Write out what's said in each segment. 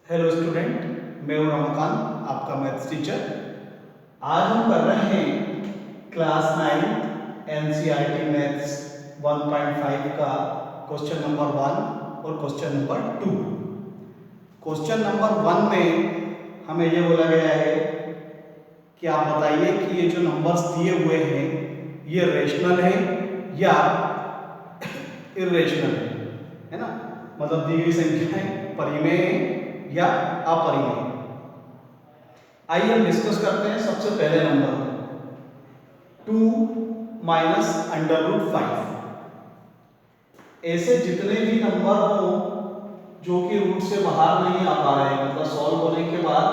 Hello student, मैं हूं रमाकांत, आपका मैथ्स टीचर। आज हम कर रहे हैं क्लास 9 एनसीईआरटी मैथ्स 1.5 का क्वेश्चन नंबर 1 और क्वेश्चन नंबर 2। क्वेश्चन नंबर 1 में हमें ये बोला गया है कि आप बताइए कि ये जो नंबर्स दिए हुए हैं ये रेशनल है या इरेशनल है ना। मतलब दी हुई संख्याएं परिमेय है या अपरिमेय। आइए हम डिस्कस करते हैं सबसे पहले नंबर 2 माइनस अंडर रूट 5। ऐसे जितने भी नंबर हो जो कि रूट से बाहर नहीं आ पा रहे हैं, मतलब सॉल्व होने के बाद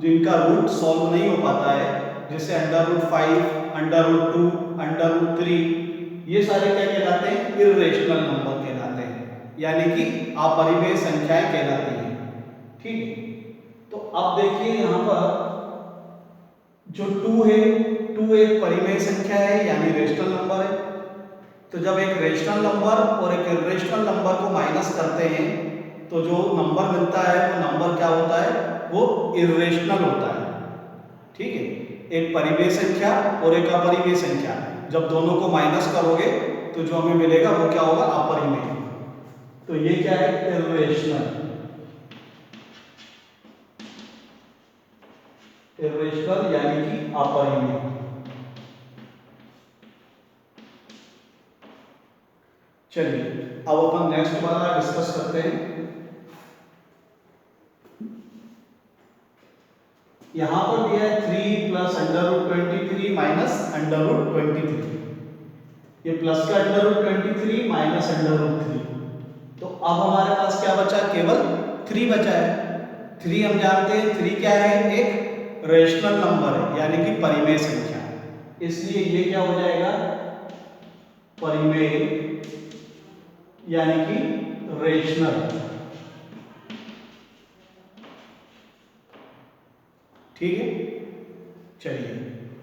जिनका रूट सॉल्व नहीं हो पाता है, जैसे under root 5, under root 2, under root 3, ये सारे क्या कहलाते हैं? इर्रेशनल नंबर कहलाते हैं, यानी कि अपरिमेय संख्याएं कहलाती हैं। ठीक है, तो अब देखिए यहाँ पर जो 2 है, 2 एक परिमेय संख्या है यानी रेशनल नंबर है। तो जब एक रेशनल नंबर और एक इर्रेशनल नंबर को माइनस करते हैं तो जो नंबर मिलता है वो नंबर क्या होता है? वो इर्रेशनल होता है। ठीक है, एक परिमेय संख्या और एक अपरिमेय संख्या, जब दोनों को माइनस करोगे तो जो हमें मिलेगा वो क्या होगा? अपरिमेय। तो ये क्या है? इर्रेशनल। इर्रेशनल यानी कि अपरिमेय। चलिए अब अपन नेक्स्ट वाला डिस्कस करते हैं। यहां पर दिया है 3 plus under root 23 minus under root 23। ये प्लस का under root 23 minus under root 3। तो अब हमारे पास क्या बचा? केवल 3 बचा है। 3 हम जानते हैं 3 क्या है? एक रेशनल नंबर है यानी कि परिमेय संख्या, इसलिए ये क्या हो जाएगा? परिमेय यानी कि रेशनल। ठीक है, चलिए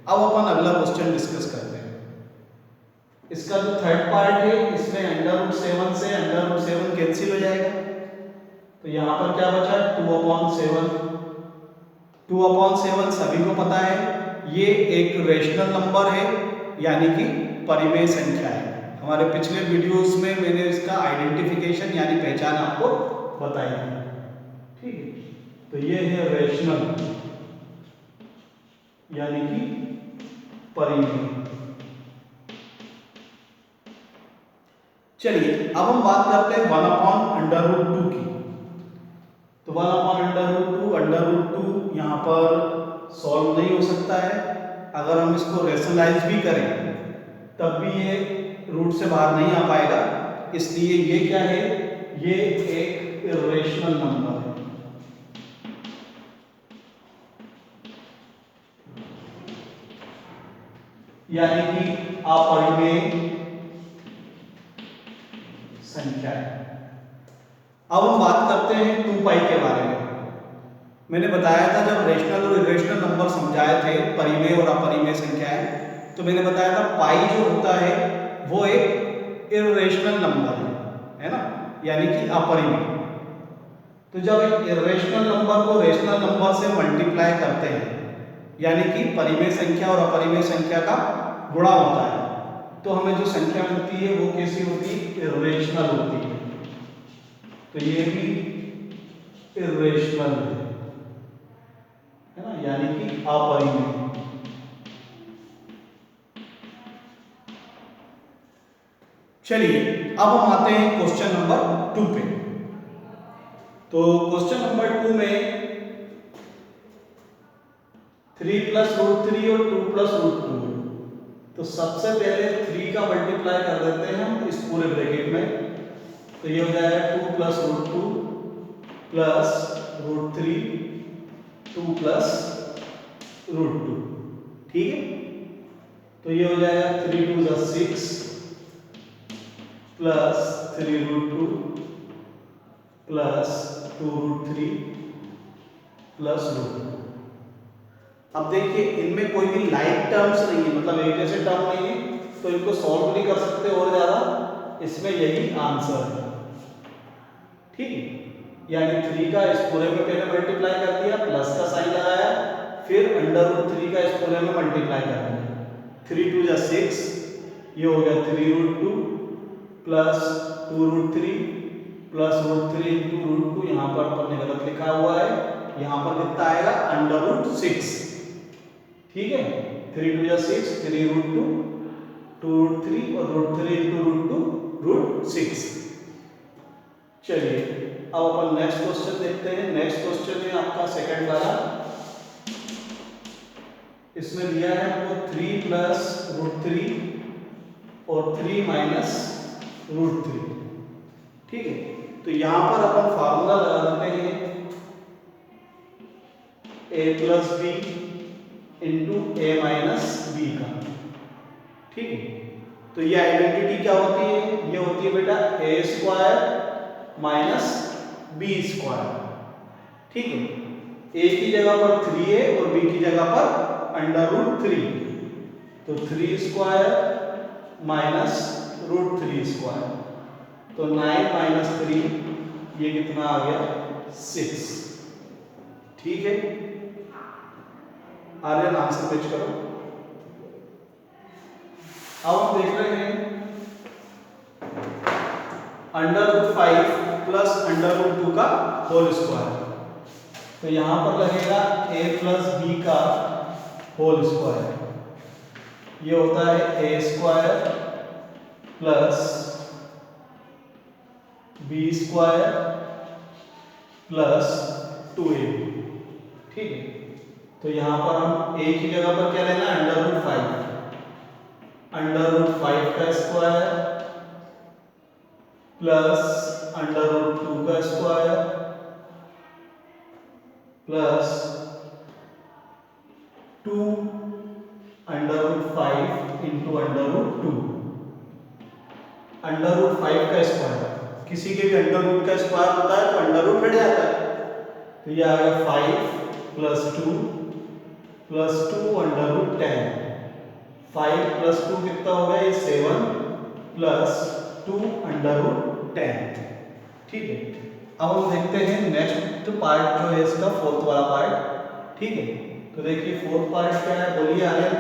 अब अपन अगला क्वेश्चन डिस्कस करते हैं। इसका जो थर्ड पार्ट है इसमें अंडर रूट 7 से अंडर रूट 7 कैंसिल हो जाएगा, तो यहां पर क्या बचा? 2/7। 2/7 सभी को पता है ये एक रेशनल नंबर है यानी कि परिमेय संख्या है। हमारे पिछले वीडियोस में मैंने इसका आइडेंटिफिकेशन यानी पहचान आपको बताई थी। ठीक है, तो ये है रेशनल यानी कि परिमेय। चलिए अब हम बात करते हैं 1/√2 की। तो 1/√2 यहाँ पर सॉल्व नहीं हो सकता है। अगर हम इसको रेशनलाइज भी करें तब भी ये रूट से बाहर नहीं आ पाएगा, इसलिए ये क्या है? ये एक इर्रेशनल नंबर है। यानी कि अपरिमेय संख्या है। अब हम बात करते हैं 2π के बारे में। मैंने बताया था जब रेशनल और इरेशनल नंबर समझाए थे, परिमेय और अपरिमेय संख्याएं, तो मैंने बताया था पाई जो होता है वो एक इरेशनल नंबर है ना, यानी कि अपरिमेय। तो जब एक इरेशनल नंबर को रेशनल नंबर से मल्टीप्लाई करते हैं यानी कि परिमेय संख्या और अपरिमेय संख्या का गुणा होता है, तो हमें जो संख्या मिलती है वो कैसी होती है? इरेशनल होती है। तो ये भी इरेशनल है ना, यानी कि अपरिमेय। चलिए अब हम आते हैं क्वेश्चन नंबर 2 पे। तो क्वेश्चन नंबर 2 में 3 प्लस रूट 3 और 2 प्लस रूट 2। तो सबसे पहले 3 का मल्टीप्लाई कर देते हैं हम इस पूरे ब्रैकेट में, तो ये हो जाएगा 2 plus root 2 plus root 3 2 plus root 2। ठीक है, तो ये हो जाएगा 3 2 + 6 plus 3 root 2 plus 2 root 3 plus root 2। अब देखिए इनमें कोई भी लाइक टर्म्स नहीं है, मतलब एक जैसे टर्म नहीं है, तो इनको सॉल्व नहीं कर सकते और ज्यादा, इसमें यही आंसर है। ठीक है, यानी 3 का इस पूरे में पहले मल्टीप्लाई कर दिया, प्लस का साइन लगाया, फिर अंडर रूट 3 का इस पूरे में मल्टीप्लाई कर दिया। 3 2 जा 6, ये हो गया 3 root 2 plus 2 root 3 plus root 3 into root 2, यहाँ पर अपन ने गलत लिखा हुआ है, यहाँ पर कितना आएगा अंडर रूट 6। ठीक है, 3 2 जा 6, 3 रूट 2 2 रूट 3 और रूट 3 इंटू रूट 2 रूट 6। चलिए अब अपन नेक्स्ट क्वेश्चन देखते हैं। नेक्स्ट क्वेश्चन है आपका सेकंड वाला। इसमें दिया है हमको 3 प्लस रूट 3 और 3 माइनस रूट 3। ठीक है, तो यहां पर अपन फार्मूला लगा देते हैं a plus B into A minus B का। ठीक है, तो ये आइडेंटिटी क्या होती है? ये होती है बेटा ए स्क्वायर माइनस बी स्क्वायर। ठीक है, ए की जगह पर 3a और बी की जगह पर अंडर रूट 3, तो 3 स्क्वायर माइनस रूट 3 स्क्वायर, तो 9 माइनस 3, ये कितना आ गया 6। ठीक है, आर्यन आंसर पेश करो। अब हम देख रहे हैं under root 5 plus under root 2 का होल स्क्वायर, तो यहां पर लगेगा a प्लस बी का होल स्क्वायर, ये होता है a square plus B square plus 2ab। ठीक है, तो यहां पर हम a की जगह पर क्या लेना है अंडर रूट 5, अंडर रूट 5 का स्क्वायर प्लस अंडर रूट 2 का square plus 2 under root 5 into under root 2। Under root 5 का स्क्वायर, किसी के भी अंडर रूट का स्क्वायर होता है तो अंडर रूट हट जाता है, तो ये आ गया 5 plus 2 plus 2 under root 10। 5 plus 2 कितना हो गया? ये 7 प्लस 2 अंडर रूट 10। ठीक है, अब हम देखते हैं नेक्स्ट पार्ट जो है इसका, फोर्थ वाला पार्ट। ठीक है, तो देखिए फोर्थ पार्ट क्या है, बोलिए Aryan.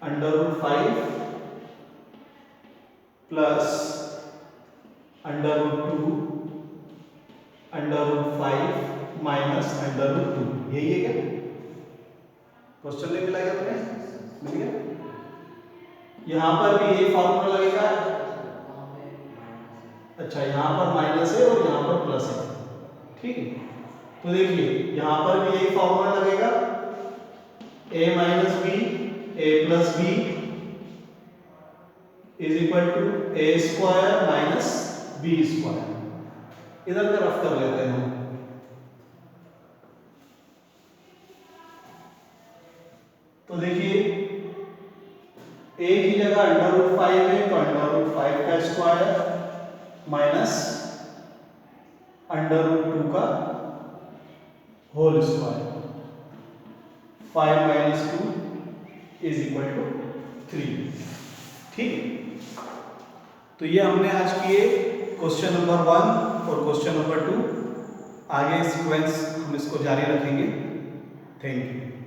Under root 5 plus under root 2 under root 5 minus under root 2, यही है क्या? क्वेश्चन नहीं मिला क्या तुम्हें? मिल गया। यहां पर भी यही फॉर्मूला लगेगा। अच्छा, यहां पर माइनस है और यहां पर प्लस है। ठीक है, तो देखिए यहां पर भी यही फॉर्मूला लगेगा, a minus B a plus B is equal to a square minus B square. इधर का रफ कर लेते हैं हम। तो देखिए a की जगह अंडर रूट 5 है, तो अंडर रूट 5 का स्क्वायर माइनस अंडर रूट 2 का whole square, 5 minus 2 is equal to 3। ठीक है, तो ये हमने आज किए क्वेश्चन नंबर 1 और क्वेश्चन नंबर 2। आगे सीक्वेंस हम इसको जारी रखेंगे। Thank you.